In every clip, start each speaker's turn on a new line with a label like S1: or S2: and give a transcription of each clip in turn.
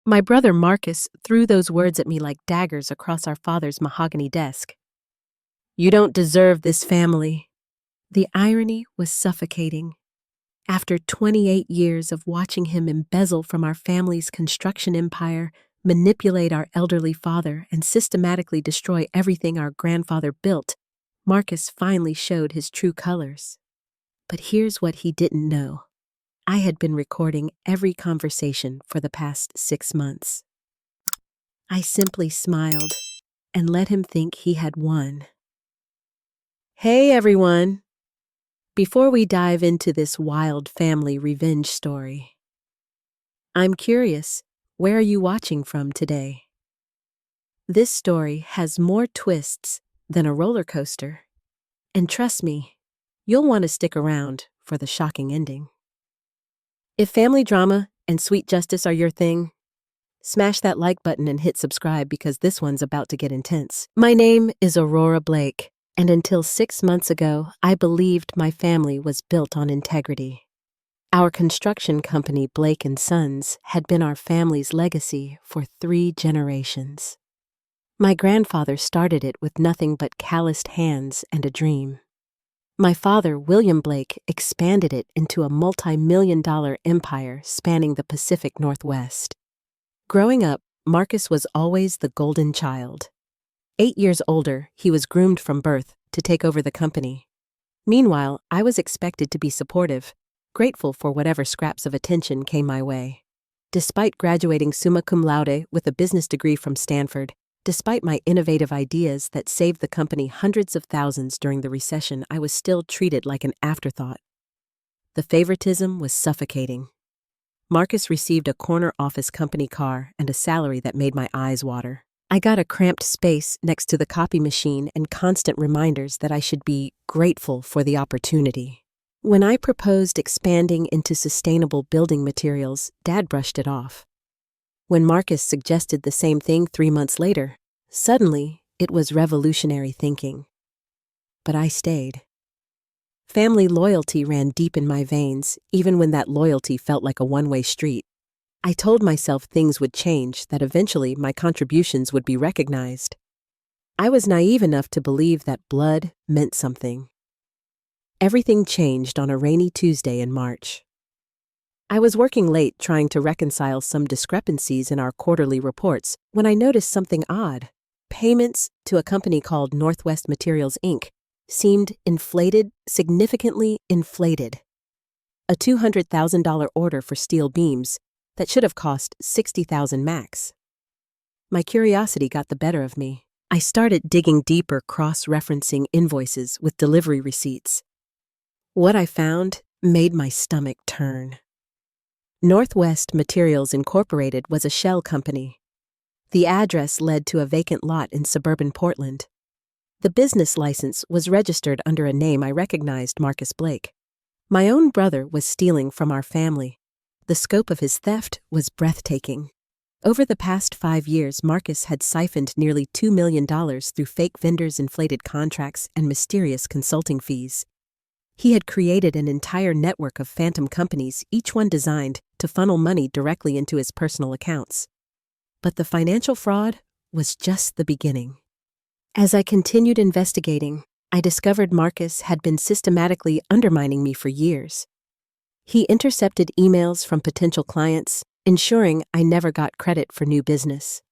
S1: My brother Marcus threw those words at me like daggers across our father's mahogany desk. You don't deserve this family. The irony was suffocating. After 28 years of watching him embezzle from our family's construction empire, manipulate our elderly father, and systematically destroy everything our grandfather built, Marcus finally showed his true colors. But here's what he didn't know. I had been recording every conversation for the past 6 months. I simply smiled and let him think he had won. Hey everyone! Before we dive into this wild family revenge story, I'm curious, where are you watching from today? This story has more twists than a roller coaster, and trust me, you'll want to stick around for the shocking ending. If family drama and sweet justice are your thing, smash that like button and hit subscribe because this one's about to get intense. My name is Aurora Blake, and until 6 months ago, I believed my family was built on integrity. Our construction company, Blake & Sons, had been our family's legacy for 3 generations. My grandfather started it with nothing but calloused hands and a dream. My father, William Blake, expanded it into a multi-million-dollar empire spanning the Pacific Northwest. Growing up, Marcus was always the golden child. 8 years older, he was groomed from birth to take over the company. Meanwhile, I was expected to be supportive, grateful for whatever scraps of attention came my way. Despite graduating summa cum laude with a business degree from Stanford, despite my innovative ideas that saved the company hundreds of thousands during the recession, I was still treated like an afterthought. The favoritism was suffocating. Marcus received a corner office company car and a salary that made my eyes water. I got a cramped space next to the copy machine and constant reminders that I should be grateful for the opportunity. When I proposed expanding into sustainable building materials, Dad brushed it off. When Marcus suggested the same thing 3 months later, suddenly it was revolutionary thinking. But I stayed. Family loyalty ran deep in my veins, even when that loyalty felt like a one-way street. I told myself things would change, that eventually my contributions would be recognized. I was naive enough to believe that blood meant something. Everything changed on a rainy Tuesday in March. I was working late trying to reconcile some discrepancies in our quarterly reports when I noticed something odd. Payments to a company called Northwest Materials, Inc. seemed inflated, significantly inflated. A $200,000 order for steel beams that should have cost $60,000 max. My curiosity got the better of me. I started digging deeper, cross-referencing invoices with delivery receipts. What I found made my stomach turn. Northwest Materials Incorporated was a shell company. The address led to a vacant lot in suburban Portland. The business license was registered under a name I recognized, Marcus Blake. My own brother was stealing from our family. The scope of his theft was breathtaking. Over the past 5 years, Marcus had siphoned nearly $2 million through fake vendors, inflated contracts, and mysterious consulting fees. He had created an entire network of phantom companies, each one designed to funnel money directly into his personal accounts. But the financial fraud was just the beginning. As I continued investigating, I discovered Marcus had been systematically undermining me for years. He intercepted emails from potential clients, ensuring I never got credit for new business.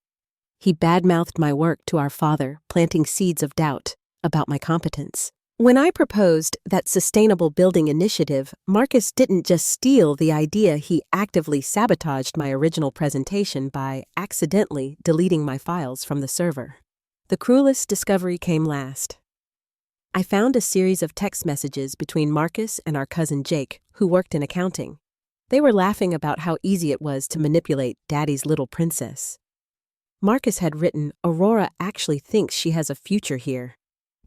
S1: He badmouthed my work to our father, planting seeds of doubt about my competence. When I proposed that sustainable building initiative, Marcus didn't just steal the idea, he actively sabotaged my original presentation by accidentally deleting my files from the server. The cruelest discovery came last. I found a series of text messages between Marcus and our cousin Jake, who worked in accounting. They were laughing about how easy it was to manipulate Daddy's little princess. Marcus had written, "Aurora actually thinks she has a future here.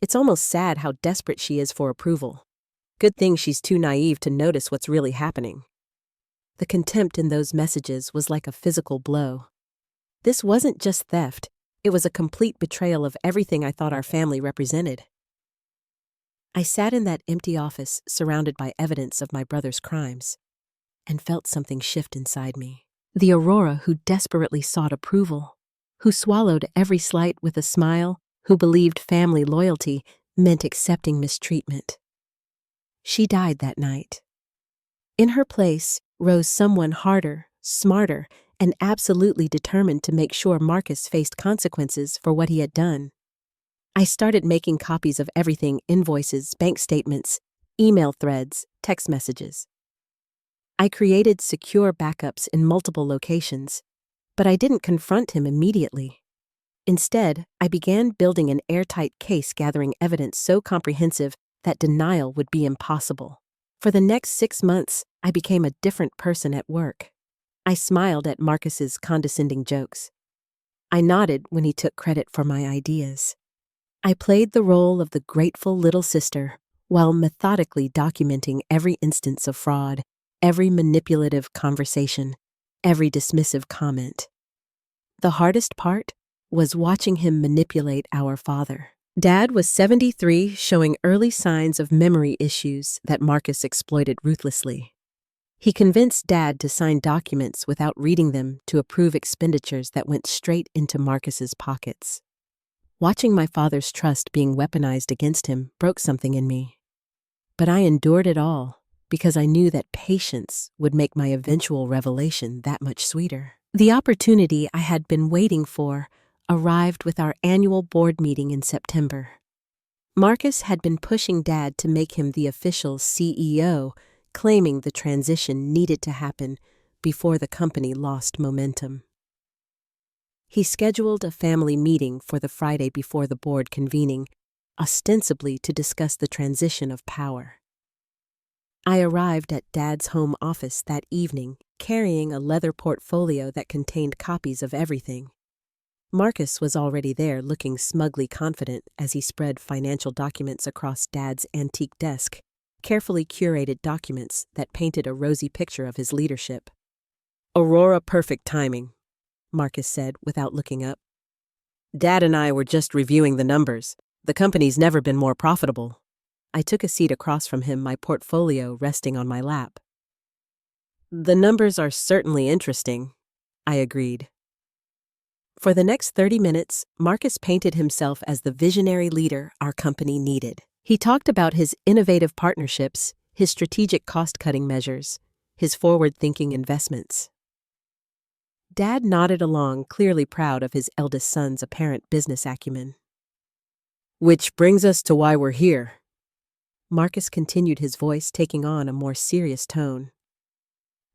S1: It's almost sad how desperate she is for approval. Good thing she's too naive to notice what's really happening." The contempt in those messages was like a physical blow. This wasn't just theft, it was a complete betrayal of everything I thought our family represented. I sat in that empty office, surrounded by evidence of my brother's crimes, and felt something shift inside me. The Aurora who desperately sought approval, who swallowed every slight with a smile, who believed family loyalty meant accepting mistreatment. She died that night. In her place rose someone harder, smarter, and absolutely determined to make sure Marcus faced consequences for what he had done. I started making copies of everything: invoices, bank statements, email threads, text messages. I created secure backups in multiple locations, but I didn't confront him immediately. Instead, I began building an airtight case gathering evidence so comprehensive that denial would be impossible. For the next 6 months, I became a different person at work. I smiled at Marcus's condescending jokes. I nodded when he took credit for my ideas. I played the role of the grateful little sister while methodically documenting every instance of fraud, every manipulative conversation, every dismissive comment. The hardest part was watching him manipulate our father. Dad was 73, showing early signs of memory issues that Marcus exploited ruthlessly. He convinced Dad to sign documents without reading them to approve expenditures that went straight into Marcus's pockets. Watching my father's trust being weaponized against him broke something in me. But I endured it all because I knew that patience would make my eventual revelation that much sweeter. The opportunity I had been waiting for arrived with our annual board meeting in September. Marcus had been pushing Dad to make him the official CEO, claiming the transition needed to happen before the company lost momentum. He scheduled a family meeting for the Friday before the board convening, ostensibly to discuss the transition of power. I arrived at Dad's home office that evening, carrying a leather portfolio that contained copies of everything. Marcus was already there, looking smugly confident as he spread financial documents across Dad's antique desk, carefully curated documents that painted a rosy picture of his leadership. "Aurora, perfect timing," Marcus said without looking up. "Dad and I were just reviewing the numbers. The company's never been more profitable." I took a seat across from him, my portfolio resting on my lap. "The numbers are certainly interesting," I agreed. For the next 30 minutes, Marcus painted himself as the visionary leader our company needed. He talked about his innovative partnerships, his strategic cost-cutting measures, his forward-thinking investments. Dad nodded along, clearly proud of his eldest son's apparent business acumen. "Which brings us to why we're here." Marcus continued, his voice taking on a more serious tone.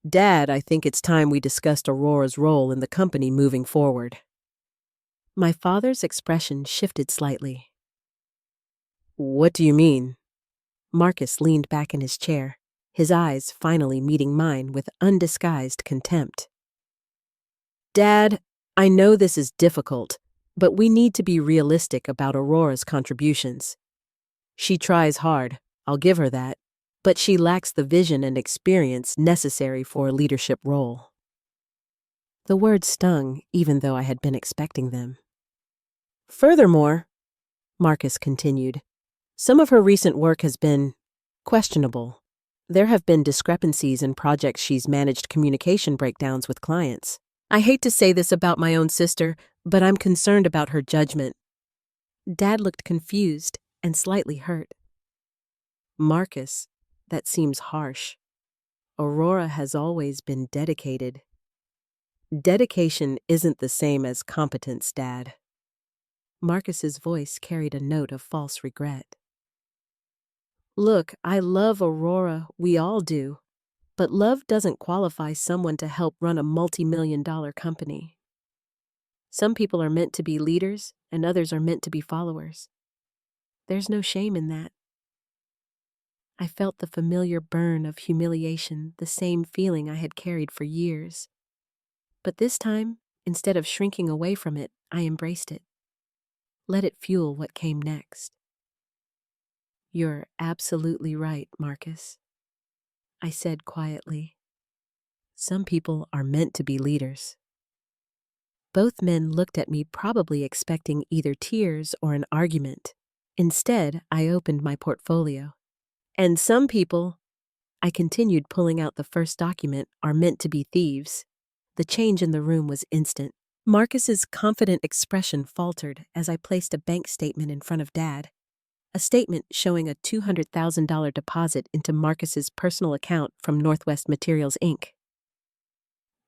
S1: "Dad, I think it's time we discussed Aurora's role in the company moving forward." My father's expression shifted slightly. "What do you mean?" Marcus leaned back in his chair, his eyes finally meeting mine with undisguised contempt. "Dad, I know this is difficult, but we need to be realistic about Aurora's contributions. She tries hard, I'll give her that, but she lacks the vision and experience necessary for a leadership role." The words stung, even though I had been expecting them. "Furthermore," Marcus continued, "some of her recent work has been questionable. There have been discrepancies in projects she's managed, communication breakdowns with clients. I hate to say this about my own sister, but I'm concerned about her judgment." Dad looked confused and slightly hurt. "Marcus, that seems harsh. Aurora has always been dedicated." "Dedication isn't the same as competence, Dad." Marcus's voice carried a note of false regret. "Look, I love Aurora, we all do, but love doesn't qualify someone to help run a multi-million-dollar company. Some people are meant to be leaders, and others are meant to be followers. There's no shame in that." I felt the familiar burn of humiliation, the same feeling I had carried for years. But this time, instead of shrinking away from it, I embraced it. Let it fuel what came next. "You're absolutely right, Marcus," I said quietly. "Some people are meant to be leaders." Both men looked at me, probably expecting either tears or an argument. Instead, I opened my portfolio. "And some people," I continued, pulling out the first document, "are meant to be thieves. The change in the room was instant. Marcus's confident expression faltered as I placed a bank statement in front of Dad. A statement showing a $200,000 deposit into Marcus's personal account from Northwest Materials, Inc.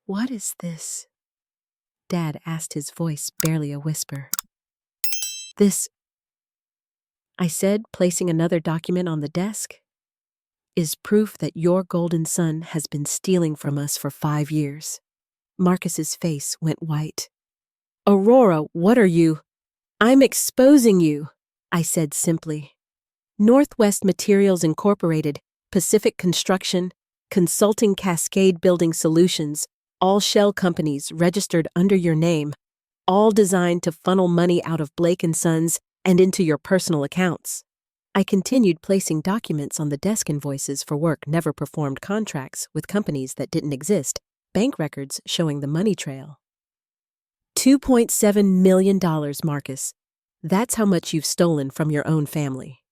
S1: "What is this?" Dad asked, his voice barely a whisper. "This," I said, placing another document on the desk, "is proof that your golden son has been stealing from us for 5 years." Marcus's face went white. "Aurora, what are you?" "I'm exposing you," I said simply. "Northwest Materials Incorporated, Pacific Construction, Consulting, Cascade Building Solutions, all shell companies registered under your name, all designed to funnel money out of Blake & Sons and into your personal accounts." I continued placing documents on the desk: invoices for work never performed, contracts with companies that didn't exist, bank records showing the money trail. $2.7 million, Marcus. That's how much you've stolen from your own family.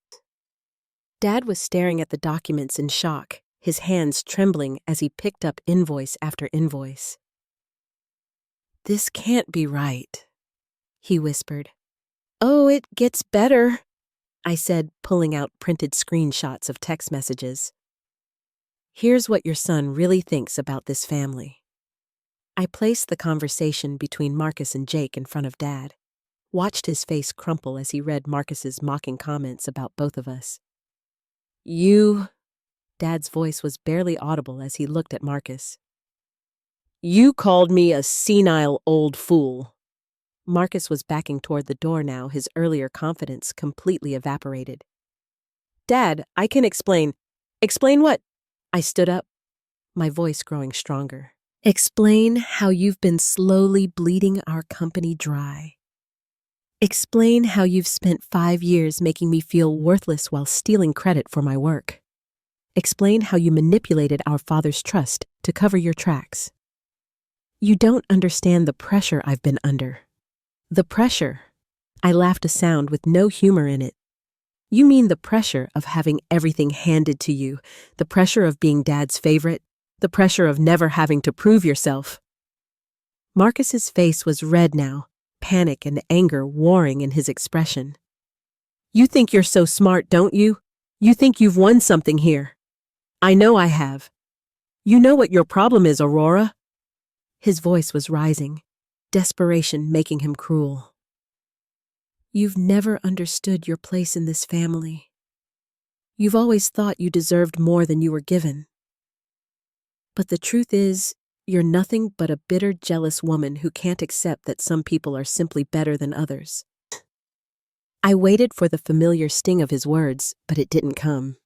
S1: Dad was staring at the documents in shock, his hands trembling as he picked up invoice after invoice. "This can't be right," he whispered. "Oh, it gets better," I said, pulling out printed screenshots of text messages. "Here's what your son really thinks about this family." I placed the conversation between Marcus and Jake in front of Dad, watched his face crumple as he read Marcus's mocking comments about both of us. Dad's voice was barely audible as he looked at Marcus. "You called me a senile old fool." Marcus was backing toward the door now, his earlier confidence completely evaporated. "Dad, I can explain." "Explain what?" I stood up, my voice growing stronger. "Explain how you've been slowly bleeding our company dry. Explain how you've spent 5 years making me feel worthless while stealing credit for my work. Explain how you manipulated our father's trust to cover your tracks. You don't understand the pressure I've been under." "The pressure?" I laughed, a sound with no humor in it. "You mean the pressure of having everything handed to you, the pressure of being Dad's favorite, the pressure of never having to prove yourself." Marcus's face was red now, panic and anger warring in his expression. "You think you're so smart, don't you? You think you've won something here. I know I have. You know what your problem is, Aurora." His voice was rising, desperation making him cruel. "You've never understood your place in this family. You've always thought you deserved more than you were given. But the truth is, you're nothing but a bitter, jealous woman who can't accept that some people are simply better than others." I waited for the familiar sting of his words, but it didn't come.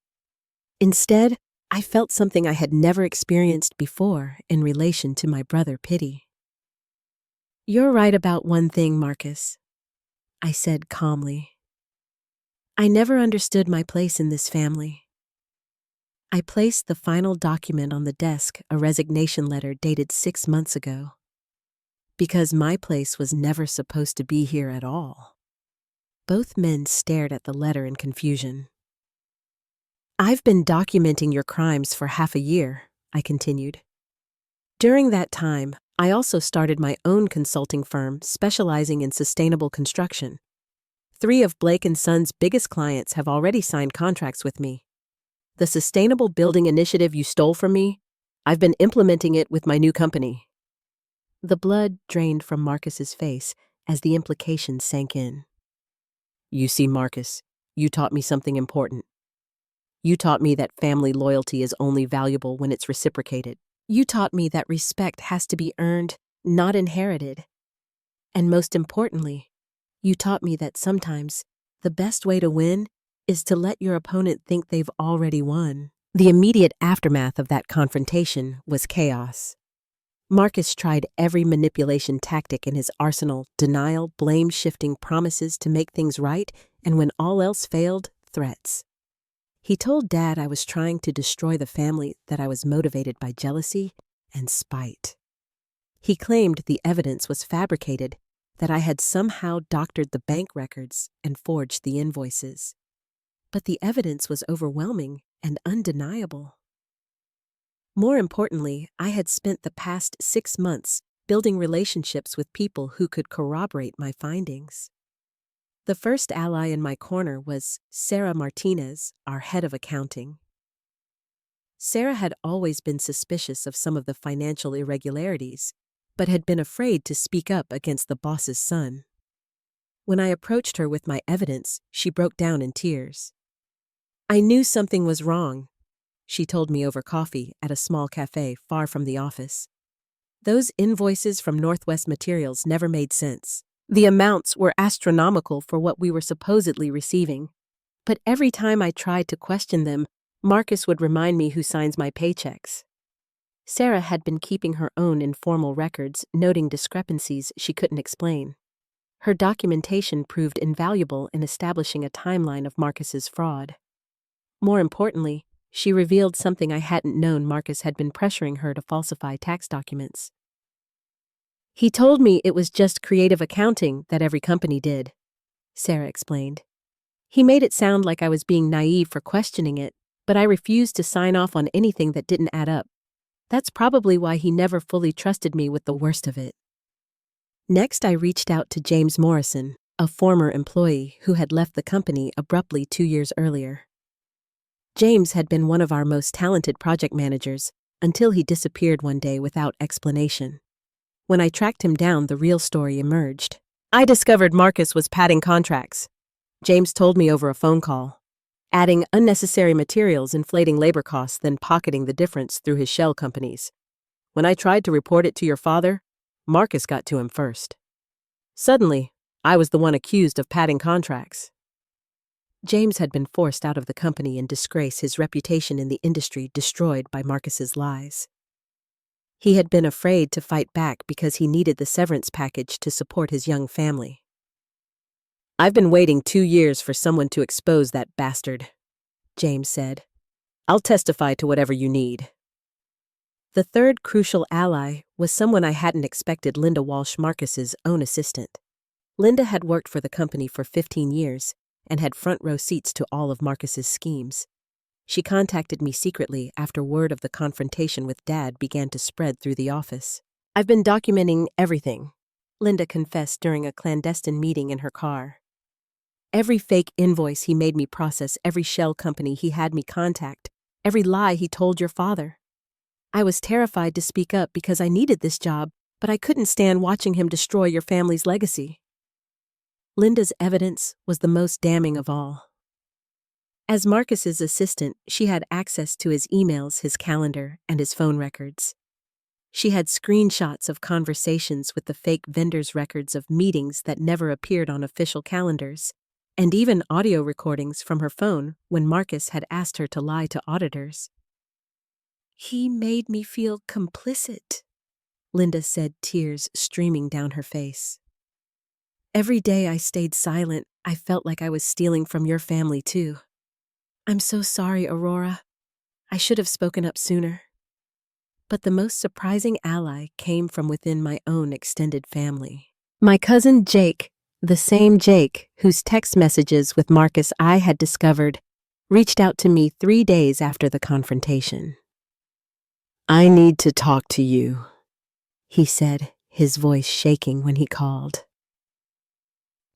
S1: Instead, I felt something I had never experienced before in relation to my brother, pity. "You're right about one thing, Marcus," I said calmly. "I never understood my place in this family." I placed the final document on the desk, a resignation letter dated 6 months ago. Because my place was never supposed to be here at all. Both men stared at the letter in confusion. "I've been documenting your crimes for half a year," I continued. "During that time, I also started my own consulting firm specializing in sustainable construction. 3 of Blake & Sons' biggest clients have already signed contracts with me. The sustainable building initiative you stole from me, I've been implementing it with my new company." The blood drained from Marcus's face as the implication sank in. "You see, Marcus, you taught me something important. You taught me that family loyalty is only valuable when it's reciprocated. You taught me that respect has to be earned, not inherited. And most importantly, you taught me that sometimes the best way to win is to let your opponent think they've already won." The immediate aftermath of that confrontation was chaos. Marcus tried every manipulation tactic in his arsenal: denial, blame-shifting, promises to make things right, and when all else failed, threats. He told Dad I was trying to destroy the family, that I was motivated by jealousy and spite. He claimed the evidence was fabricated, that I had somehow doctored the bank records and forged the invoices. But the evidence was overwhelming and undeniable. More importantly, I had spent the past 6 months building relationships with people who could corroborate my findings. The first ally in my corner was Sarah Martinez, our head of accounting. Sarah had always been suspicious of some of the financial irregularities, but had been afraid to speak up against the boss's son. When I approached her with my evidence, she broke down in tears. I knew something was wrong, she told me over coffee at a small cafe far from the office. Those invoices from Northwest Materials never made sense. The amounts were astronomical for what we were supposedly receiving. But every time I tried to question them, Marcus would remind me who signs my paychecks. Sarah had been keeping her own informal records, noting discrepancies she couldn't explain. Her documentation proved invaluable in establishing a timeline of Marcus's fraud. More importantly, she revealed something I hadn't known. Marcus had been pressuring her to falsify tax documents. He told me it was just creative accounting that every company did, Sarah explained. He made it sound like I was being naive for questioning it, but I refused to sign off on anything that didn't add up. That's probably why he never fully trusted me with the worst of it. Next, I reached out to James Morrison, a former employee who had left the company abruptly 2 years earlier. James had been one of our most talented project managers until he disappeared one day without explanation. When I tracked him down, the real story emerged. I discovered Marcus was padding contracts. James told me over a phone call, adding unnecessary materials, inflating labor costs, then pocketing the difference through his shell companies. When I tried to report it to your father, Marcus got to him first. Suddenly, I was the one accused of padding contracts. James had been forced out of the company in disgrace, his reputation in the industry destroyed by Marcus's lies. He had been afraid to fight back because he needed the severance package to support his young family. I've been waiting 2 years for someone to expose that bastard, James said. I'll testify to whatever you need. The third crucial ally was someone I hadn't expected: Linda Walsh, Marcus's own assistant. Linda had worked for the company for 15 years and had front-row seats to all of Marcus's schemes. She contacted me secretly after word of the confrontation with Dad began to spread through the office. I've been documenting everything, Linda confessed during a clandestine meeting in her car. Every fake invoice he made me process, every shell company he had me contact, every lie he told your father. I was terrified to speak up because I needed this job, but I couldn't stand watching him destroy your family's legacy. Linda's evidence was the most damning of all. As Marcus's assistant, she had access to his emails, his calendar, and his phone records. She had screenshots of conversations with the fake vendors, records of meetings that never appeared on official calendars, and even audio recordings from her phone when Marcus had asked her to lie to auditors. He made me feel complicit, Linda said, tears streaming down her face. Every day I stayed silent, I felt like I was stealing from your family too. I'm so sorry, Aurora. I should have spoken up sooner. But the most surprising ally came from within my own extended family. My cousin Jake, the same Jake whose text messages with Marcus I had discovered, reached out to me 3 days after the confrontation. I need to talk to you, he said, his voice shaking when he called.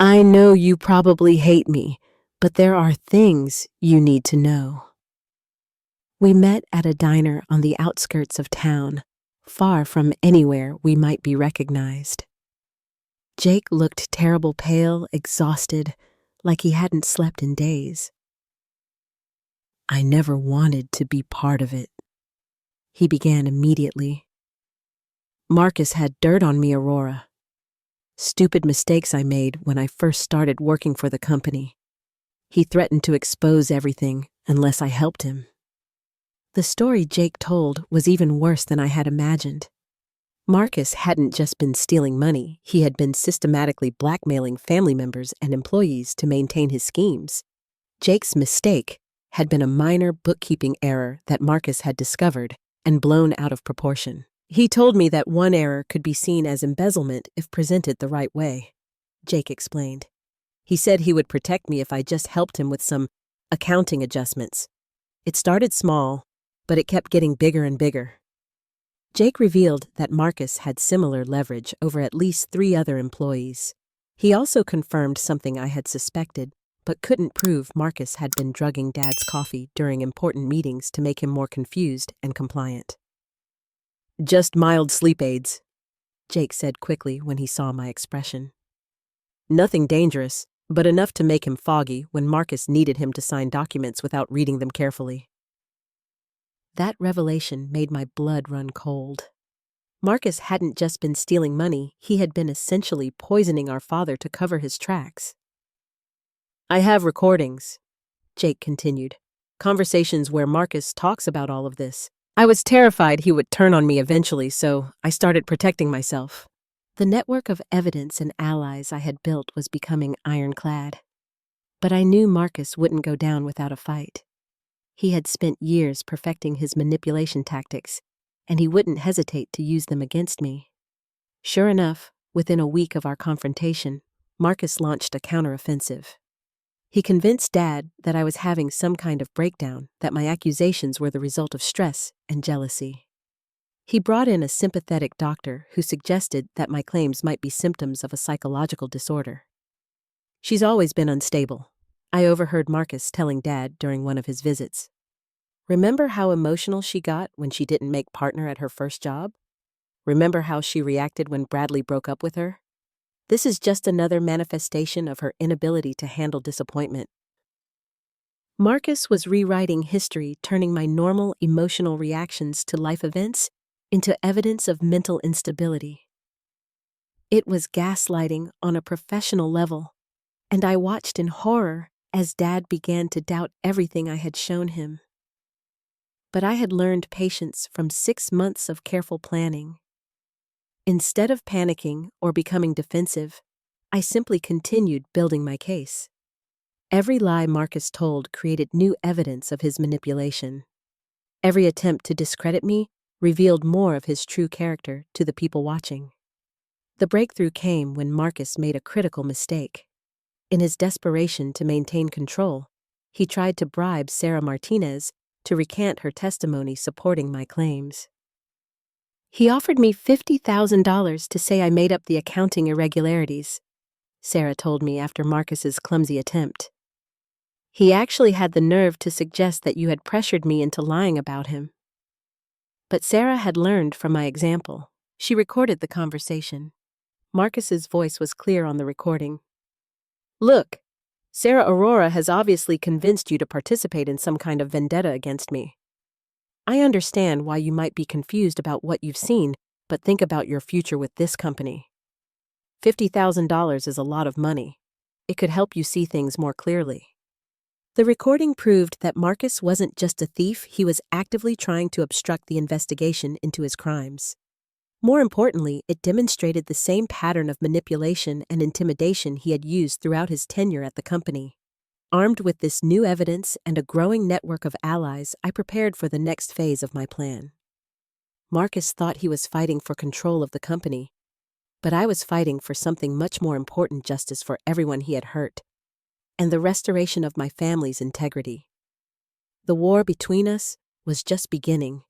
S1: I know you probably hate me, but there are things you need to know. We met at a diner on the outskirts of town, far from anywhere we might be recognized. Jake looked terrible, pale, exhausted, like he hadn't slept in days. I never wanted to be part of it, he began immediately. Marcus had dirt on me, Aurora. Stupid mistakes I made when I first started working for the company. He threatened to expose everything unless I helped him. The story Jake told was even worse than I had imagined. Marcus hadn't just been stealing money, he had been systematically blackmailing family members and employees to maintain his schemes. Jake's mistake had been a minor bookkeeping error that Marcus had discovered and blown out of proportion. He told me that one error could be seen as embezzlement if presented the right way, Jake explained. He said he would protect me if I just helped him with some accounting adjustments. It started small, but it kept getting bigger and bigger. Jake revealed that Marcus had similar leverage over at least 3 other employees. He also confirmed something I had suspected, but couldn't prove. Marcus had been drugging Dad's coffee during important meetings to make him more confused and compliant. "Just mild sleep aids," Jake said quickly when he saw my expression. "Nothing dangerous, but enough to make him foggy when Marcus needed him to sign documents without reading them carefully." That revelation made my blood run cold. Marcus hadn't just been stealing money, he had been essentially poisoning our father to cover his tracks. "I have recordings," Jake continued, "conversations where Marcus talks about all of this. I was terrified he would turn on me eventually, so I started protecting myself." The network of evidence and allies I had built was becoming ironclad. But I knew Marcus wouldn't go down without a fight. He had spent years perfecting his manipulation tactics, and he wouldn't hesitate to use them against me. Sure enough, within a week of our confrontation, Marcus launched a counteroffensive. He convinced Dad that I was having some kind of breakdown, that my accusations were the result of stress and jealousy. He brought in a sympathetic doctor who suggested that my claims might be symptoms of a psychological disorder. "She's always been unstable," I overheard Marcus telling Dad during one of his visits. "Remember how emotional she got when she didn't make partner at her first job? Remember how she reacted when Bradley broke up with her? This is just another manifestation of her inability to handle disappointment." Marcus was rewriting history, turning my normal emotional reactions to life events into evidence of mental instability. It was gaslighting on a professional level, and I watched in horror as Dad began to doubt everything I had shown him. But I had learned patience from 6 months of careful planning. Instead of panicking or becoming defensive, I simply continued building my case. Every lie Marcus told created new evidence of his manipulation. Every attempt to discredit me revealed more of his true character to the people watching. The breakthrough came when Marcus made a critical mistake. In his desperation to maintain control, he tried to bribe Sarah Martinez to recant her testimony supporting my claims. "He offered me $50,000 to say I made up the accounting irregularities," Sarah told me after Marcus's clumsy attempt. "He actually had the nerve to suggest that you had pressured me into lying about him." But Sarah had learned from my example. She recorded the conversation. Marcus's voice was clear on the recording. "Look, Sarah Aurora has obviously convinced you to participate in some kind of vendetta against me. I understand why you might be confused about what you've seen, but think about your future with this company. $50,000 is a lot of money. It could help you see things more clearly." The recording proved that Marcus wasn't just a thief, he was actively trying to obstruct the investigation into his crimes. More importantly, it demonstrated the same pattern of manipulation and intimidation he had used throughout his tenure at the company. Armed with this new evidence and a growing network of allies, I prepared for the next phase of my plan. Marcus thought he was fighting for control of the company, but I was fighting for something much more important: justice for everyone he had hurt, and the restoration of my family's integrity. The war between us was just beginning,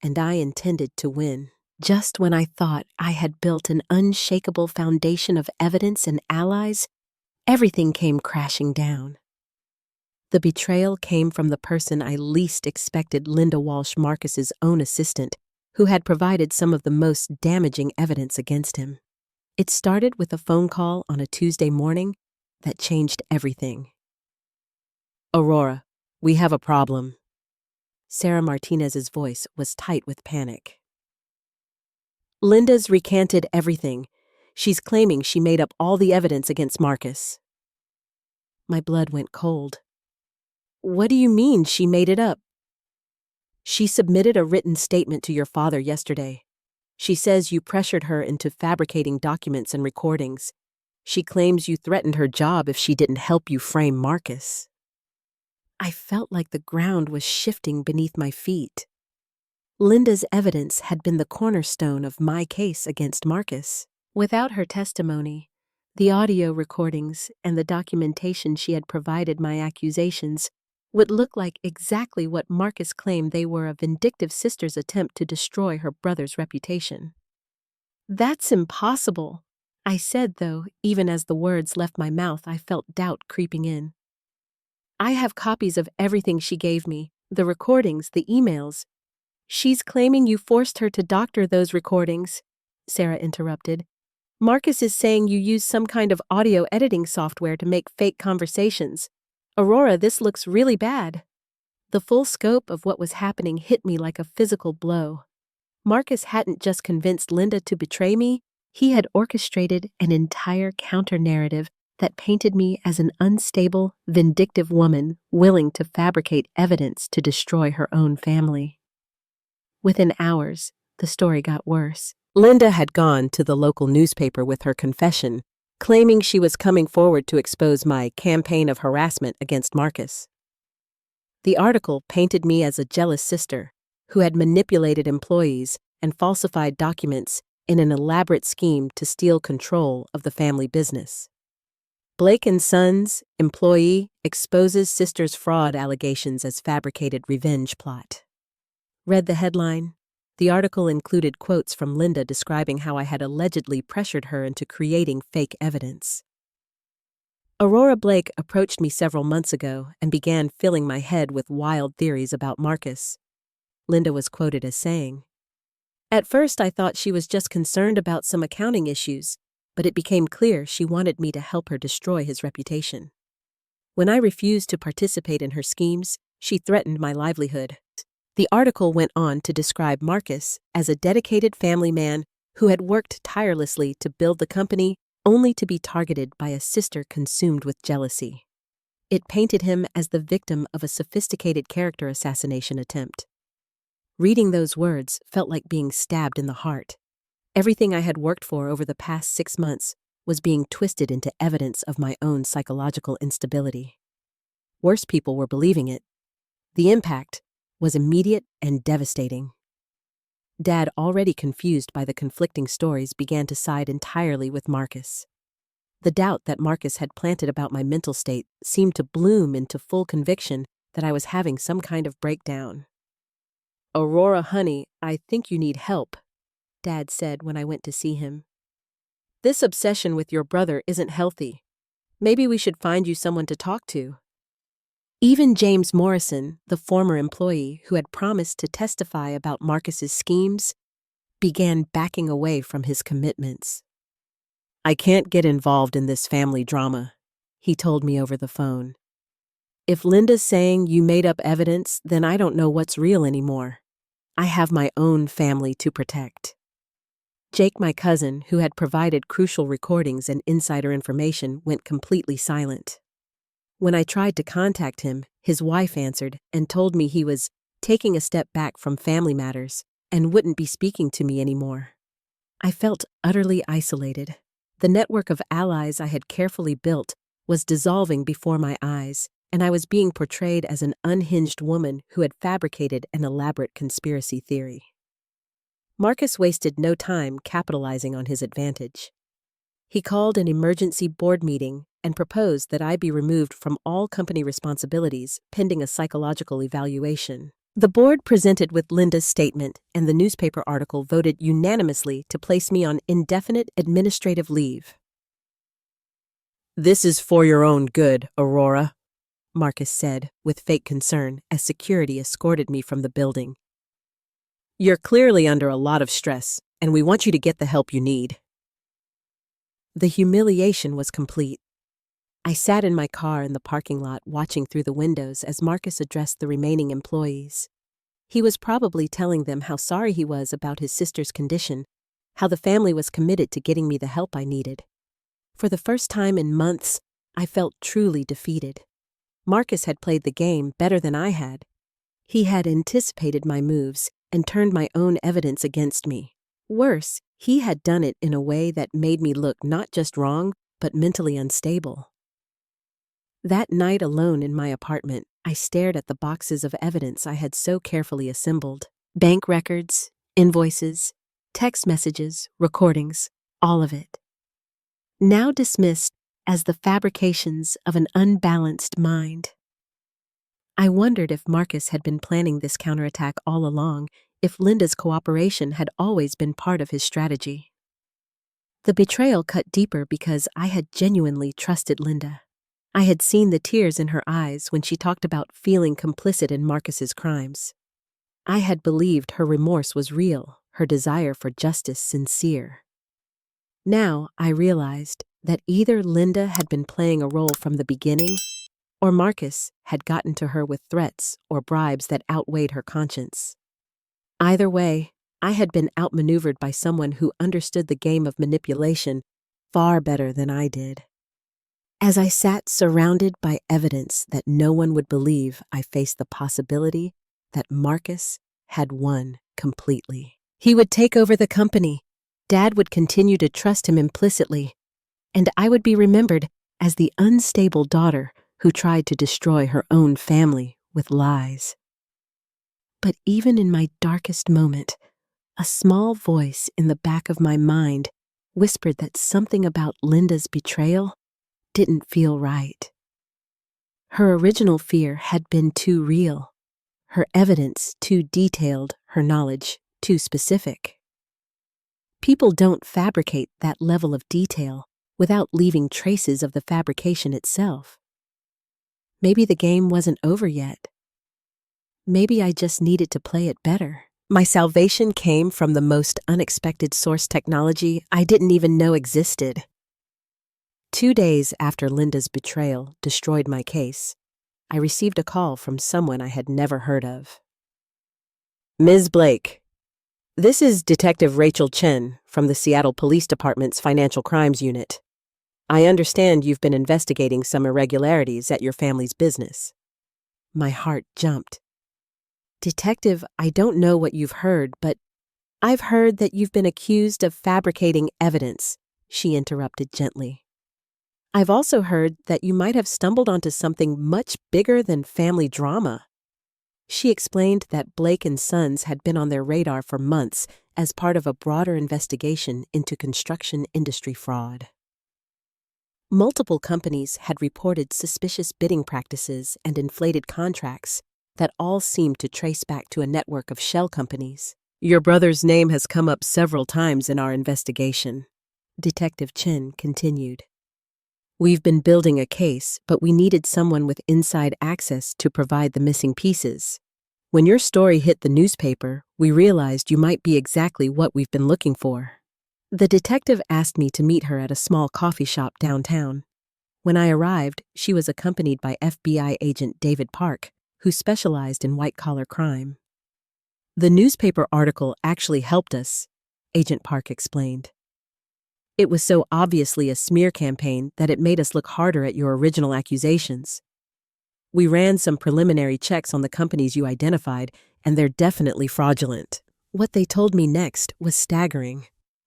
S1: and I intended to win. Just when I thought I had built an unshakable foundation of evidence and allies, everything came crashing down. The betrayal came from the person I least expected: Linda Walsh, Marcus's own assistant, who had provided some of the most damaging evidence against him. It started with a phone call on a Tuesday morning that changed everything. "Aurora, we have a problem." Sarah Martinez's voice was tight with panic. "Linda's recanted everything. She's claiming she made up all the evidence against Marcus." My blood went cold. "What do you mean she made it up?" "She submitted a written statement to your father yesterday. She says you pressured her into fabricating documents and recordings. She claims you threatened her job if she didn't help you frame Marcus." I felt like the ground was shifting beneath my feet. Linda's evidence had been the cornerstone of my case against Marcus. Without her testimony, the audio recordings and the documentation she had provided, my accusations would look like exactly what Marcus claimed they were, a vindictive sister's attempt to destroy her brother's reputation. That's impossible, I said, though even as the words left my mouth I felt doubt creeping in. I have copies of everything she gave me, the recordings, the emails. She's claiming you forced her to doctor those recordings, Sarah interrupted. Marcus is saying you used some kind of audio editing software to make fake conversations. Aurora, this looks really bad. The full scope of what was happening hit me like a physical blow. Marcus hadn't just convinced Linda to betray me, he had orchestrated an entire counter-narrative that painted me as an unstable, vindictive woman willing to fabricate evidence to destroy her own family. Within hours, the story got worse. Linda had gone to the local newspaper with her confession, claiming she was coming forward to expose my campaign of harassment against Marcus. The article painted me as a jealous sister who had manipulated employees and falsified documents in an elaborate scheme to steal control of the family business. Blake & Sons, employee, exposes sister's fraud allegations as fabricated revenge plot. Read the headline. The article included quotes from Linda describing how I had allegedly pressured her into creating fake evidence. Aurora Blake approached me several months ago and began filling my head with wild theories about Marcus. Linda was quoted as saying, "At first I thought she was just concerned about some accounting issues, but it became clear she wanted me to help her destroy his reputation. When I refused to participate in her schemes, she threatened my livelihood." The article went on to describe Marcus as a dedicated family man who had worked tirelessly to build the company only to be targeted by a sister consumed with jealousy. It painted him as the victim of a sophisticated character assassination attempt. Reading those words felt like being stabbed in the heart. Everything I had worked for over the past 6 months was being twisted into evidence of my own psychological instability. Worse people were believing it. The impact was immediate and devastating. Dad, already confused by the conflicting stories, began to side entirely with Marcus. The doubt that Marcus had planted about my mental state seemed to bloom into full conviction that I was having some kind of breakdown. "Aurora, honey, I think you need help," Dad said when I went to see him. "This obsession with your brother isn't healthy. Maybe we should find you someone to talk to." Even James Morrison, the former employee who had promised to testify about Marcus's schemes, began backing away from his commitments. "I can't get involved in this family drama," he told me over the phone. "If Linda's saying you made up evidence, then I don't know what's real anymore. I have my own family to protect." Jake, my cousin, who had provided crucial recordings and insider information, went completely silent. When I tried to contact him, his wife answered and told me he was taking a step back from family matters and wouldn't be speaking to me anymore. I felt utterly isolated. The network of allies I had carefully built was dissolving before my eyes, and I was being portrayed as an unhinged woman who had fabricated an elaborate conspiracy theory. Marcus wasted no time capitalizing on his advantage. He called an emergency board meeting and proposed that I be removed from all company responsibilities pending a psychological evaluation. The board presented with Linda's statement, and the newspaper article voted unanimously to place me on indefinite administrative leave. "This is for your own good, Aurora," Marcus said with fake concern as security escorted me from the building. "You're clearly under a lot of stress, and we want you to get the help you need." The humiliation was complete. I sat in my car in the parking lot watching through the windows as Marcus addressed the remaining employees. He was probably telling them how sorry he was about his sister's condition, how the family was committed to getting me the help I needed. For the first time in months, I felt truly defeated. Marcus had played the game better than I had. He had anticipated my moves and turned my own evidence against me. Worse, he had done it in a way that made me look not just wrong, but mentally unstable. That night alone in my apartment, I stared at the boxes of evidence I had so carefully assembled. Bank records, invoices, text messages, recordings, all of it. Now dismissed as the fabrications of an unbalanced mind. I wondered if Marcus had been planning this counterattack all along, if Linda's cooperation had always been part of his strategy. The betrayal cut deeper because I had genuinely trusted Linda. I had seen the tears in her eyes when she talked about feeling complicit in Marcus's crimes. I had believed her remorse was real, her desire for justice sincere. Now I realized that either Linda had been playing a role from the beginning, or Marcus had gotten to her with threats or bribes that outweighed her conscience. Either way, I had been outmaneuvered by someone who understood the game of manipulation far better than I did. As I sat surrounded by evidence that no one would believe, I faced the possibility that Marcus had won completely. He would take over the company, Dad would continue to trust him implicitly, and I would be remembered as the unstable daughter who tried to destroy her own family with lies. But even in my darkest moment, a small voice in the back of my mind whispered that something about Linda's betrayal didn't feel right. Her original fear had been too real, her evidence too detailed, her knowledge too specific. People don't fabricate that level of detail without leaving traces of the fabrication itself. Maybe the game wasn't over yet. Maybe I just needed to play it better. My salvation came from the most unexpected source technology I didn't even know existed. 2 days after Linda's betrayal destroyed my case, I received a call from someone I had never heard of. Ms. Blake, this is Detective Rachel Chen from the Seattle Police Department's Financial Crimes Unit. I understand you've been investigating some irregularities at your family's business. My heart jumped. Detective, I don't know what you've heard, but I've heard that you've been accused of fabricating evidence, she interrupted gently. I've also heard that you might have stumbled onto something much bigger than family drama. She explained that Blake and Sons had been on their radar for months as part of a broader investigation into construction industry fraud. Multiple companies had reported suspicious bidding practices and inflated contracts that all seemed to trace back to a network of shell companies. Your brother's name has come up several times in our investigation, Detective Chen continued. We've been building a case, but we needed someone with inside access to provide the missing pieces. When your story hit the newspaper, we realized you might be exactly what we've been looking for. The detective asked me to meet her at a small coffee shop downtown. When I arrived, she was accompanied by FBI agent David Park, who specialized in white-collar crime. The newspaper article actually helped us, Agent Park explained. It was so obviously a smear campaign that it made us look harder at your original accusations. We ran some preliminary checks on the companies you identified, and they're definitely fraudulent. What they told me next was staggering.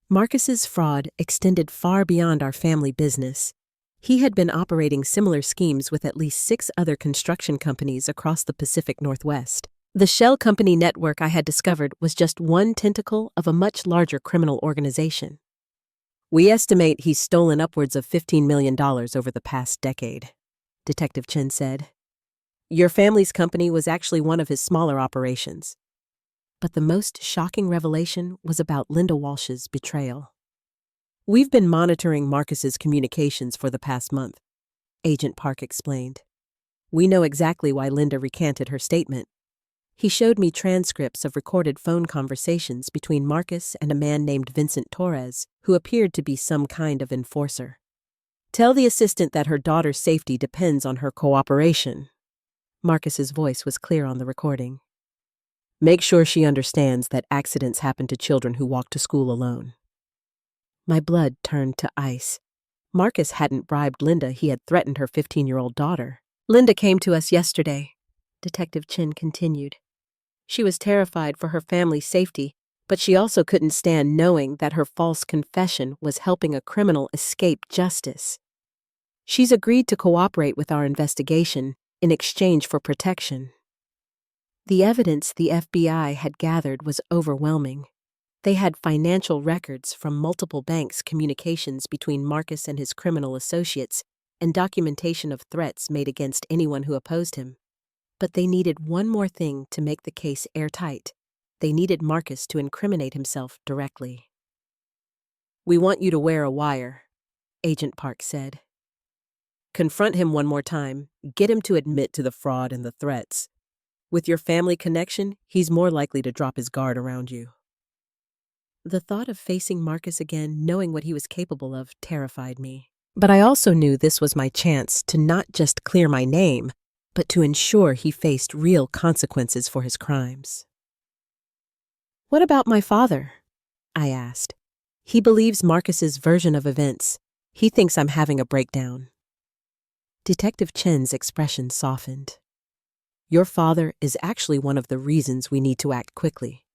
S1: Marcus's fraud extended far beyond our family business. He had been operating similar schemes with at least 6 other construction companies across the Pacific Northwest. The shell company network I had discovered was just one tentacle of a much larger criminal organization. We estimate he's stolen upwards of $15 million over the past decade, Detective Chen said. Your family's company was actually one of his smaller operations. But the most shocking revelation was about Linda Walsh's betrayal. We've been monitoring Marcus's communications for the past month, Agent Park explained. We know exactly why Linda recanted her statement. He showed me transcripts of recorded phone conversations between Marcus and a man named Vincent Torres, who appeared to be some kind of enforcer. Tell the assistant that her daughter's safety depends on her cooperation. Marcus's voice was clear on the recording. Make sure she understands that accidents happen to children who walk to school alone. My blood turned to ice. Marcus hadn't bribed Linda, he had threatened her 15-year-old daughter. Linda came to us yesterday, Detective Chen continued. She was terrified for her family's safety, but she also couldn't stand knowing that her false confession was helping a criminal escape justice. She's agreed to cooperate with our investigation in exchange for protection. The evidence the FBI had gathered was overwhelming. They had financial records from multiple banks, communications between Marcus and his criminal associates, and documentation of threats made against anyone who opposed him. But they needed one more thing to make the case airtight. They needed Marcus to incriminate himself directly. "We want you to wear a wire," Agent Park said. "Confront him one more time. Get him to admit to the fraud and the threats. With your family connection, he's more likely to drop his guard around you." The thought of facing Marcus again, knowing what he was capable of, terrified me. But I also knew this was my chance to not just clear my name, but to ensure he faced real consequences for his crimes. "What about my father?" I asked. "He believes Marcus's version of events. He thinks I'm having a breakdown." Detective Chen's expression softened. "Your father is actually one of the reasons we need to act quickly.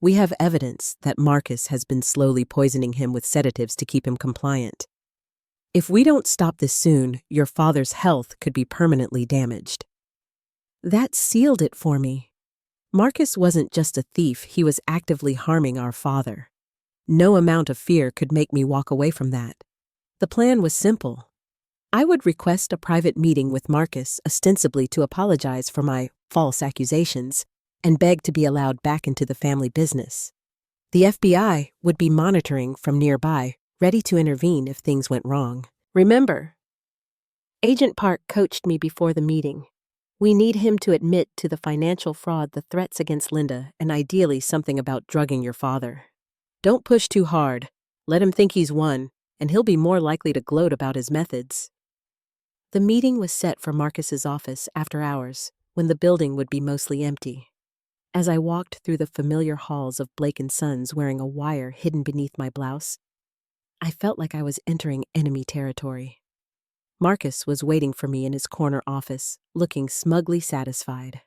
S1: We have evidence that Marcus has been slowly poisoning him with sedatives to keep him compliant. If we don't stop this soon, your father's health could be permanently damaged." That sealed it for me. Marcus wasn't just a thief, he was actively harming our father. No amount of fear could make me walk away from that. The plan was simple. I would request a private meeting with Marcus, ostensibly to apologize for my false accusations, and beg to be allowed back into the family business. The FBI would be monitoring from nearby, ready to intervene if things went wrong. Remember, Agent Park coached me before the meeting. We need him to admit to the financial fraud, the threats against Linda, and ideally something about drugging your father. Don't push too hard. Let him think he's won, and he'll be more likely to gloat about his methods. The meeting was set for Marcus's office after hours, when the building would be mostly empty. As I walked through the familiar halls of Blake & Sons wearing a wire hidden beneath my blouse, I felt like I was entering enemy territory. Marcus was waiting for me in his corner office, looking smugly satisfied.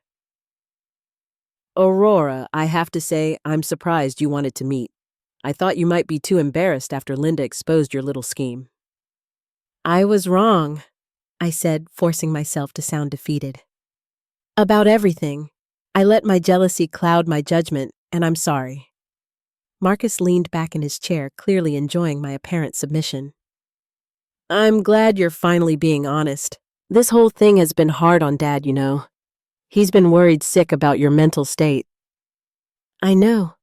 S1: "Aurora, I have to say, I'm surprised you wanted to meet. I thought you might be too embarrassed after Linda exposed your little scheme." "I was wrong," I said, forcing myself to sound defeated. "About everything. I let my jealousy cloud my judgment, and I'm sorry." Marcus leaned back in his chair, clearly enjoying my apparent submission. "I'm glad you're finally being honest. This whole thing has been hard on Dad, you know. He's been worried sick about your mental state." "I know.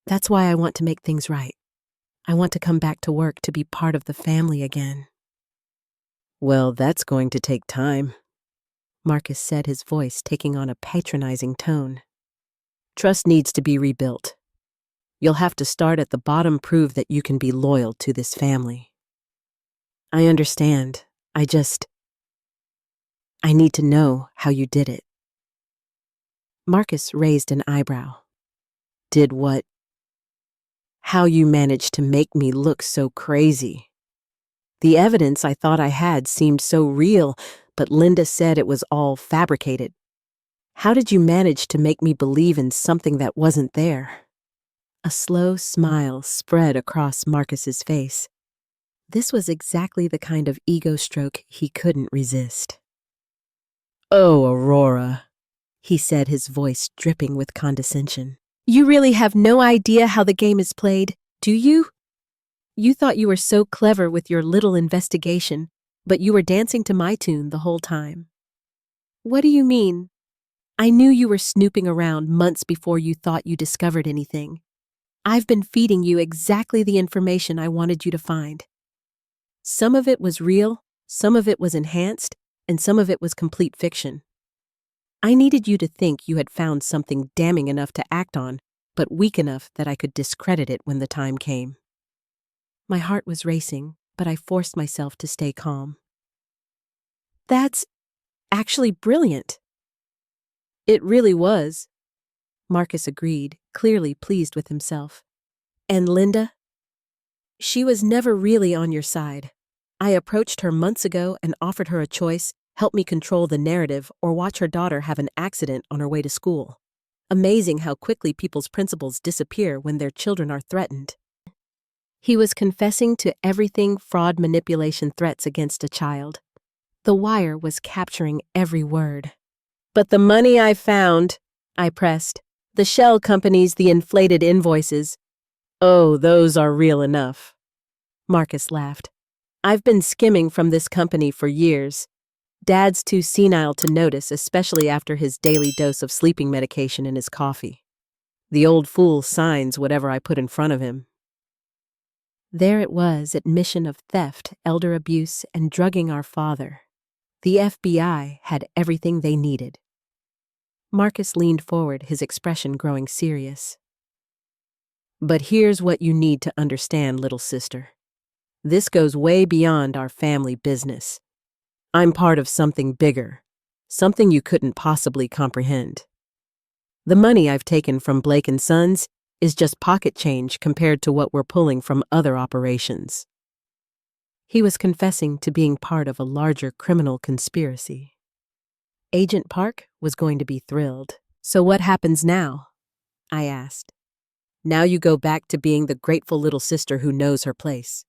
S1: That's why I want to make things right. I want to come back to work to be part of the family again." "Well, that's going to take time," Marcus said, his voice taking on a patronizing tone. "Trust needs to be rebuilt. You'll have to start at the bottom, prove that you can be loyal to this family." "I understand. I need to know how you did it." Marcus raised an eyebrow. "Did what?" "How you managed to make me look so crazy. The evidence I thought I had seemed so real, but Linda said it was all fabricated. How did you manage to make me believe in something that wasn't there?" A slow smile spread across Marcus's face. This was exactly the kind of ego stroke he couldn't resist. "Oh, Aurora," he said, his voice dripping with condescension. "You really have no idea how the game is played, do you? You thought you were so clever with your little investigation, but you were dancing to my tune the whole time." "What do you mean?" "I knew you were snooping around months before you thought you discovered anything. I've been feeding you exactly the information I wanted you to find. Some of it was real, some of it was enhanced, and some of it was complete fiction. I needed you to think you had found something damning enough to act on, but weak enough that I could discredit it when the time came." My heart was racing, but I forced myself to stay calm. "That's actually brilliant." "It really was," Marcus agreed, clearly pleased with himself. "And Linda? She was never really on your side. I approached her months ago and offered her a choice: help me control the narrative or watch her daughter have an accident on her way to school. Amazing how quickly people's principles disappear when their children are threatened." He was confessing to everything: fraud, manipulation, threats against a child. The wire was capturing every word. "But the money I found," I pressed. "The shell companies, the inflated invoices." "Oh, those are real enough." Marcus laughed. "I've been skimming from this company for years. Dad's too senile to notice, especially after his daily dose of sleeping medication in his coffee. The old fool signs whatever I put in front of him. There it was, admission of theft, elder abuse, and drugging our father. The FBI had everything they needed. Marcus leaned forward, his expression growing serious. But here's what you need to understand, little sister. This goes way beyond our family business. I'm part of something bigger, something you couldn't possibly comprehend. The money I've taken from Blake and Sons is just pocket change compared to what we're pulling from other operations. He was confessing to being part of a larger criminal conspiracy. Agent Park was going to be thrilled. So what happens now? I asked. Now you go back to being the grateful little sister who knows her place,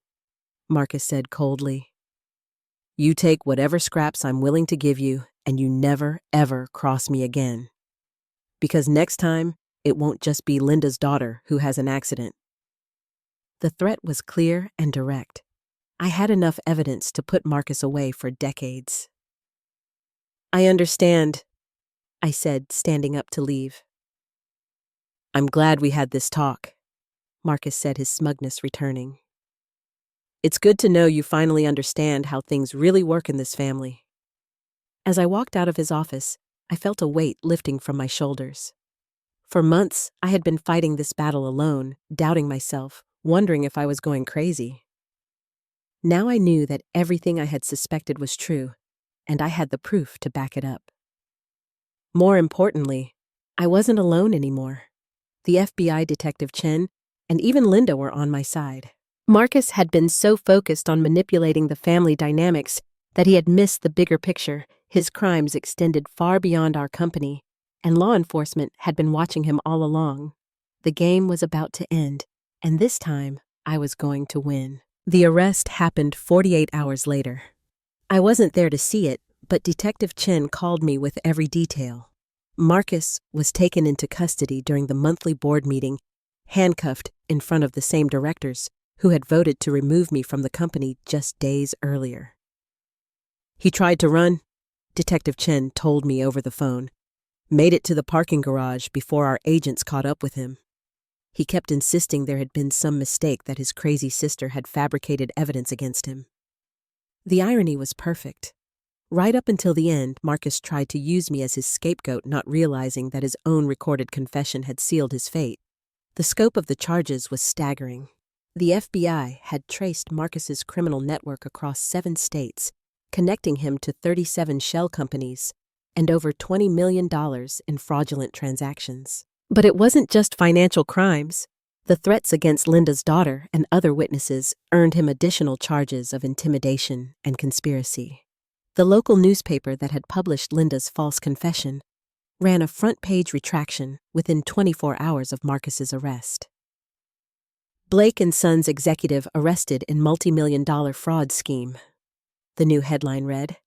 S1: Marcus said coldly. You take whatever scraps I'm willing to give you, and you never, ever cross me again. Because next time, it won't just be Linda's daughter who has an accident. The threat was clear and direct. I had enough evidence to put Marcus away for decades. I understand, I said, standing up to leave. I'm glad we had this talk, Marcus said, his smugness returning. It's good to know you finally understand how things really work in this family. As I walked out of his office, I felt a weight lifting from my shoulders. For months, I had been fighting this battle alone, doubting myself, wondering if I was going crazy. Now I knew that everything I had suspected was true, and I had the proof to back it up. More importantly, I wasn't alone anymore. The FBI detective Chen and even Linda were on my side. Marcus had been so focused on manipulating the family dynamics that he had missed the bigger picture. His crimes extended far beyond our company, and law enforcement had been watching him all along. The game was about to end, and this time I was going to win. The arrest happened 48 hours later. I wasn't there to see it, but Detective Chen called me with every detail. Marcus was taken into custody during the monthly board meeting, handcuffed in front of the same directors who had voted to remove me from the company just days earlier. He tried to run, Detective Chen told me over the phone. Made it to the parking garage before our agents caught up with him. He kept insisting there had been some mistake, that his crazy sister had fabricated evidence against him. The irony was perfect. Right up until the end, Marcus tried to use me as his scapegoat, not realizing that his own recorded confession had sealed his fate. The scope of the charges was staggering. The FBI had traced Marcus's criminal network across 7 states, connecting him to 37 shell companies and over $20 million in fraudulent transactions. But it wasn't just financial crimes. The threats against Linda's daughter and other witnesses earned him additional charges of intimidation and conspiracy. The local newspaper that had published Linda's false confession ran a front-page retraction within 24 hours of Marcus's arrest. Blake and Sons executive arrested in multi-million-dollar fraud scheme. The new headline read.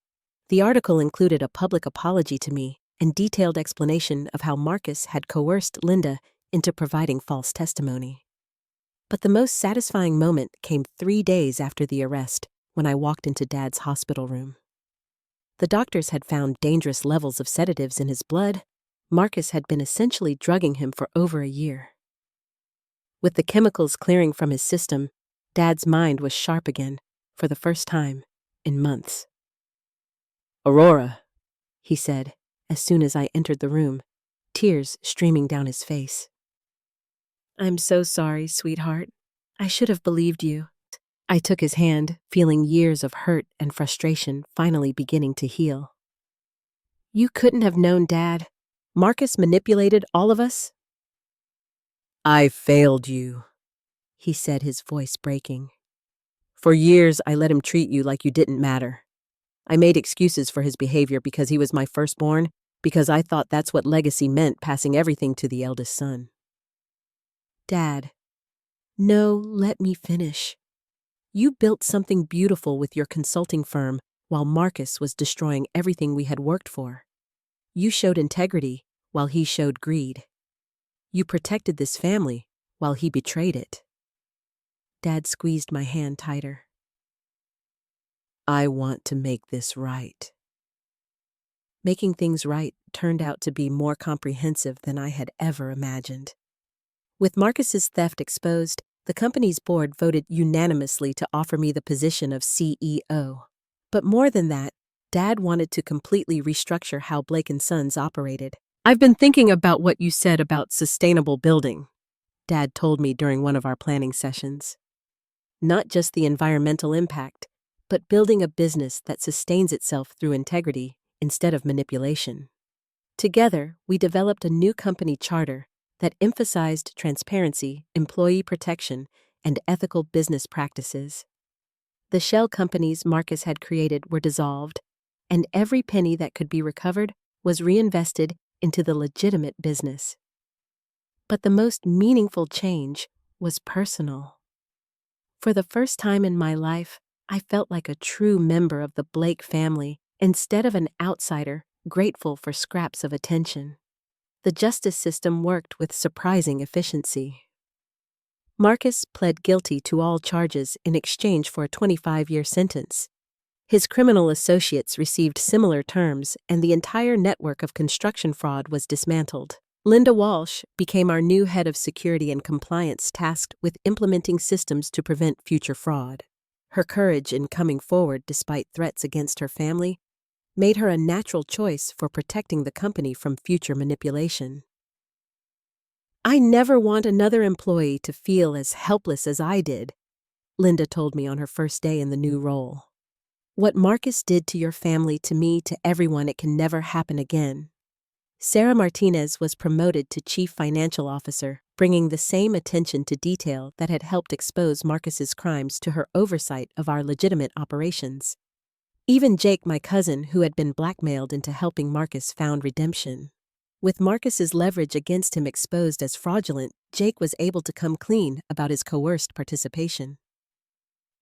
S1: The article included a public apology to me and detailed explanation of how Marcus had coerced Linda into providing false testimony. But the most satisfying moment came 3 days after the arrest, when I walked into Dad's hospital room. The doctors had found dangerous levels of sedatives in his blood. Marcus had been essentially drugging him for over a year. With the chemicals clearing from his system, Dad's mind was sharp again, for the first time in months. Aurora, he said, as soon as I entered the room, tears streaming down his face. I'm so sorry, sweetheart. I should have believed you. I took his hand, feeling years of hurt and frustration finally beginning to heal. You couldn't have known, Dad. Marcus manipulated all of us? I failed you, he said, his voice breaking. For years, I let him treat you like you didn't matter. I made excuses for his behavior because he was my firstborn, because I thought that's what legacy meant, passing everything to the eldest son. Dad, no, let me finish. You built something beautiful with your consulting firm while Marcus was destroying everything we had worked for. You showed integrity while he showed greed. You protected this family while he betrayed it. Dad squeezed my hand tighter. I want to make this right. Making things right turned out to be more comprehensive than I had ever imagined. With Marcus's theft exposed, the company's board voted unanimously to offer me the position of CEO. But more than that, Dad wanted to completely restructure how Blake & Sons operated. "I've been thinking about what you said about sustainable building," Dad told me during one of our planning sessions. Not just the environmental impact, but building a business that sustains itself through integrity instead of manipulation. Together, we developed a new company charter that emphasized transparency, employee protection, and ethical business practices. The shell companies Marcus had created were dissolved, and every penny that could be recovered was reinvested into the legitimate business. But the most meaningful change was personal. For the first time in my life, I felt like a true member of the Blake family instead of an outsider grateful for scraps of attention. The justice system worked with surprising efficiency. Marcus pled guilty to all charges in exchange for a 25-year sentence. His criminal associates received similar terms, and the entire network of construction fraud was dismantled. Linda Walsh became our new head of security and compliance, tasked with implementing systems to prevent future fraud. Her courage in coming forward despite threats against her family made her a natural choice for protecting the company from future manipulation. "I never want another employee to feel as helpless as I did," Linda told me on her first day in the new role. "What Marcus did to your family, to me, to everyone, it can never happen again." Sarah Martinez was promoted to Chief Financial Officer, bringing the same attention to detail that had helped expose Marcus's crimes to her oversight of our legitimate operations. Even Jake, my cousin, who had been blackmailed into helping Marcus, found redemption. With Marcus's leverage against him exposed as fraudulent, Jake was able to come clean about his coerced participation.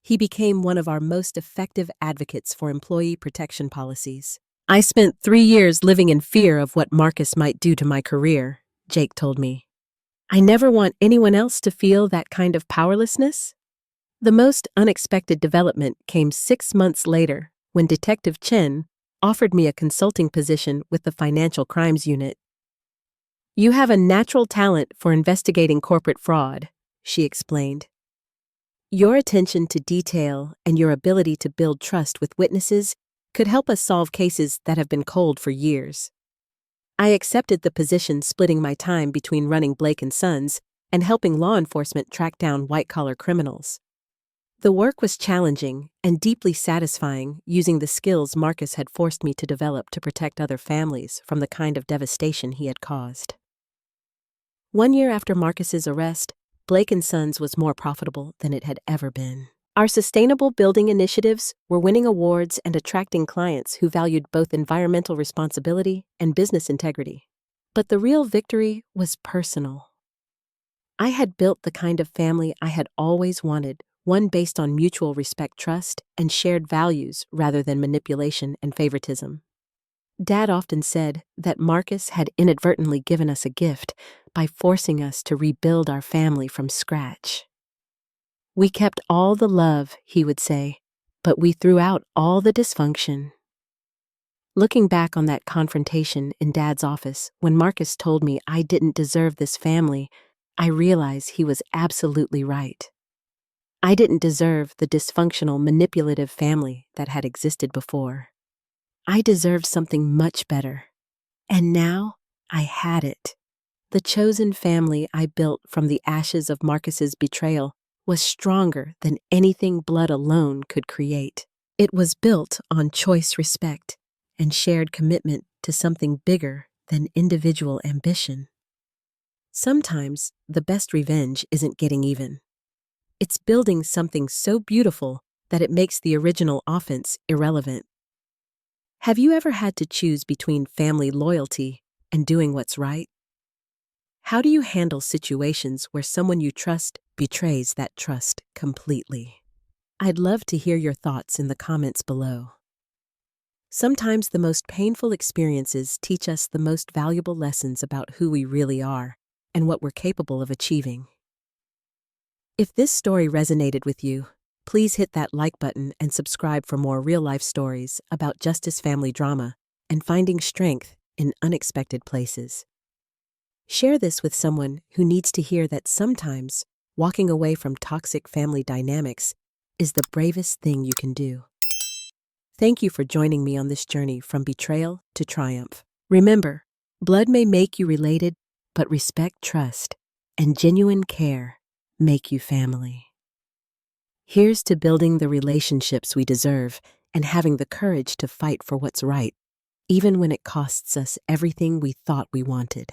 S1: He became one of our most effective advocates for employee protection policies. "I spent 3 years living in fear of what Marcus might do to my career," Jake told me. "I never want anyone else to feel that kind of powerlessness." The most unexpected development came 6 months later, when Detective Chen offered me a consulting position with the Financial Crimes Unit. "You have a natural talent for investigating corporate fraud," she explained. "Your attention to detail and your ability to build trust with witnesses could help us solve cases that have been cold for years." I accepted the position, splitting my time between running Blake & Sons and helping law enforcement track down white-collar criminals. The work was challenging and deeply satisfying, using the skills Marcus had forced me to develop to protect other families from the kind of devastation he had caused. 1 year after Marcus's arrest, Blake & Sons was more profitable than it had ever been. Our sustainable building initiatives were winning awards and attracting clients who valued both environmental responsibility and business integrity. But the real victory was personal. I had built the kind of family I had always wanted, one based on mutual respect, trust, and shared values rather than manipulation and favoritism. Dad often said that Marcus had inadvertently given us a gift by forcing us to rebuild our family from scratch. "We kept all the love," he would say, "but we threw out all the dysfunction." Looking back on that confrontation in Dad's office, when Marcus told me I didn't deserve this family, I realized he was absolutely right. I didn't deserve the dysfunctional, manipulative family that had existed before. I deserved something much better. And now I had it. The chosen family I built from the ashes of Marcus's betrayal was stronger than anything blood alone could create. It was built on choice, respect, and shared commitment to something bigger than individual ambition. Sometimes the best revenge isn't getting even. It's building something so beautiful that it makes the original offense irrelevant. Have you ever had to choose between family loyalty and doing what's right? How do you handle situations where someone you trust betrays that trust completely? I'd love to hear your thoughts in the comments below. Sometimes the most painful experiences teach us the most valuable lessons about who we really are and what we're capable of achieving. If this story resonated with you, please hit that like button and subscribe for more real-life stories about justice family drama and finding strength in unexpected places. Share this with someone who needs to hear that sometimes walking away from toxic family dynamics is the bravest thing you can do. Thank you for joining me on this journey from betrayal to triumph. Remember, blood may make you related, but respect, trust, and genuine care make you family. Here's to building the relationships we deserve and having the courage to fight for what's right, even when it costs us everything we thought we wanted.